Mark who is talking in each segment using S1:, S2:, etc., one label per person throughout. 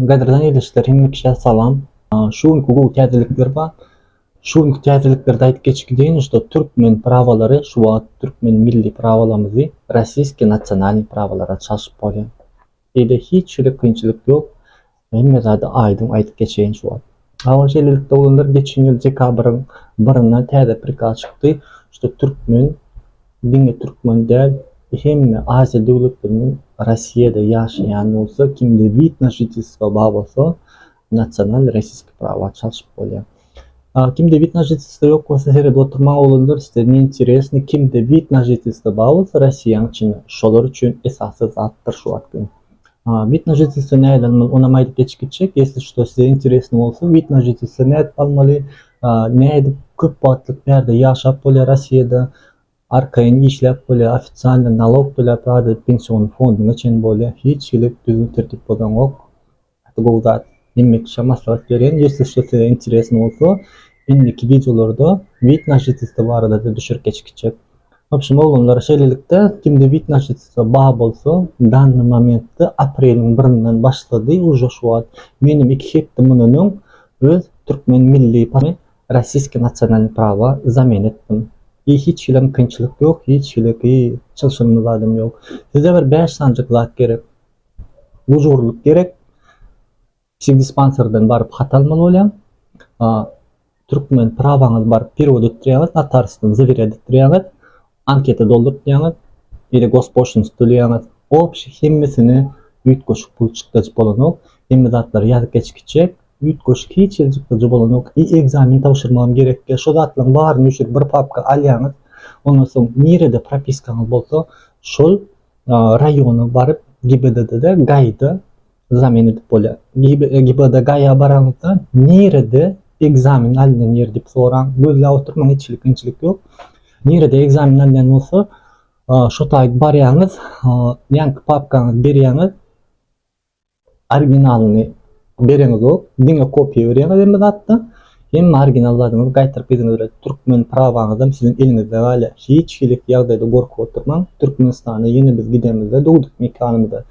S1: Gaderden edişler hemmikşe salam. Şu günkü täzelikler bar. Şu günkü täzeliklerde aýdyp geçikdiň işte türkmen prawalary, şu wagt türkmen milli prawalarymyzy rossiýski nasionalny prawalara çalyşyp bolýar. Ede hiçbir kynçylyk ýok. Hemme zady aýdym aýdyp geçeýin şu wagt. Awal şeýlelikde olanlar geçen ýyl dekabrň 1-nä täze prikaz çykdy. İşte türkmen, diňe türkmen däl, hemme Aziýa döwletleriniň Rossiýada ýaşaýan bolsa, kimde wid na жительство bar bolsa, nasional rossiýski prawa çalyşyp bolýar. Kimde wid na жительство ýok bolsa, herede oturmaň olanlar işte ne интересно, kimde wid na жительство bar bolsa, Rossiýanyň içinde şolar üçin esasy zatdyr şu wagt. Wid na жительство näden ona maýdyp geçikçek, если что size интересно bolsa, wid na жительство näde almaly, näde köp wagtlyk berde ýaşap bolýar Rossiýada. Arkaýyn işläp bolýar, ofitsialny nalog төлep, ady pensiony fonduna çen bolýar. Hiçlik düzgün tertip bolan ok. Bu zat hemmekçe maslahat beren, если что size интересно bolsa, indiki videolarda wid na жительство barada da düşürüp geçikçek. В общем, olanlar şeýlelikde kimde wid na жительство bar bolsa, danny momentde apreliň 1-inden başlady, уже şu wagt menim 2 hepdiminiň öz türkmen milli rossiýski nasionalny prawa zamen etdim. Hiç hiçbir kynçylyk ýok, hiçbir çylşyny zadym ýok. Size bir 5 sanjyklak gerek. Mujurluk gerek. Psixdispanserden baryp hat almaly bolýan. Türkmen prawaňyzy baryp перевод etdirýäňiz, notariusdan zaверяд etdirýäňiz, anketa doldurýäňiz, ýa-da госпошлиňyzy төлýäňiz. Общий hemmesini üýtgoşuk pul çykdyjy bolanok, hemme zatlar ýazyp geçikçek. Üýtgoşuk hiç ýazyp bolanok, egzamin tapşyrmam gerekke. Şo zatlaryň baryny üçin bir papka alýaňyz. Ondan soň nerede propiskaňyz bolsa, şol raýona baryp GIBD'de gaýda zamen edip bolýar. GIBD'de gaýa baraňyzda nerede egzamin alýan ýer dip soraň. Gözle oturmaň, hiçlik kynçylyk ýok. Nerede egzamin alýan bolsa, şo taýyp barýaňyz, ýanky papkaňyzy berýäňiz, originalyny bereňiz ok, diňe kopya berýäňiz hemme zatda. Hem originallarını gaýtaryp bizden türkmen prawaňyzdan sizin eliňizde bäle. Hiçlik ýagdaýda gorkup oturmaň. Türkmenistana ýene biz gidemizde, dogduk mekanymyzda.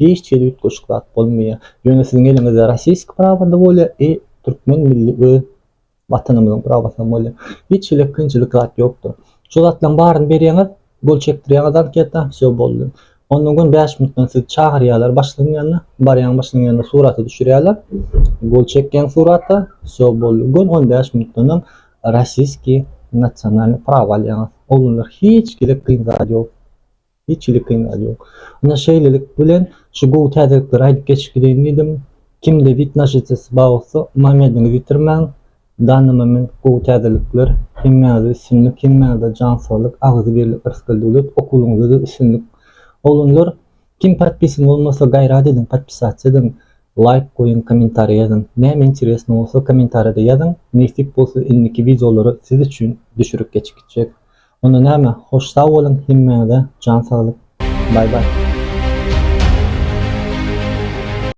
S1: Hiç çelik goşuklat bolmaýar. Ýöne sizin eliňizde rossiýski prawada bolýar, türkmen milli öz watanymyzyň prawasy bolýar. Hiçlik kynçylyk ýokdur. Şu zatlaryň baryny berýäňiz, bol çekdirýäňiz anketa, şo boldy. Ondan gün 5 minutdan siz çağırýarlar başlygyň ýanyna, barýan başlygyň ýanyna suraty düşürýärler. Gol çekken surata, şo boldy. Gün 15 minutdan rossiýski nasionalny prawa alýaňyz. Olanlar hiç gerek kynçylyk ýok. Hiçlik kynçylyk ýok. Ona şeýlelik bilen şu gowy täzelikleri aýdyp geçikdiň dedim. Kimde wid na жительство bar bolsa, momentini bitirmäň. Danny moment gowy täzelikler, hemmäňize isimlik, hemmäňize jan saglyk, agyzy berilip yrskal döwlet, okuluňyzda da isimlik. Olanlar kim подписан bolmasa gaýrat edin, подписаться edin, like koyun, komentariy yazın. Näme интересно bolsa komentariýda ýazyň. Nesip bolsa indiki videolary siz üçin düşürüp geçikçek. Onda näme hoş sag bolun, hemmäňize jan saglyk. Bye bye.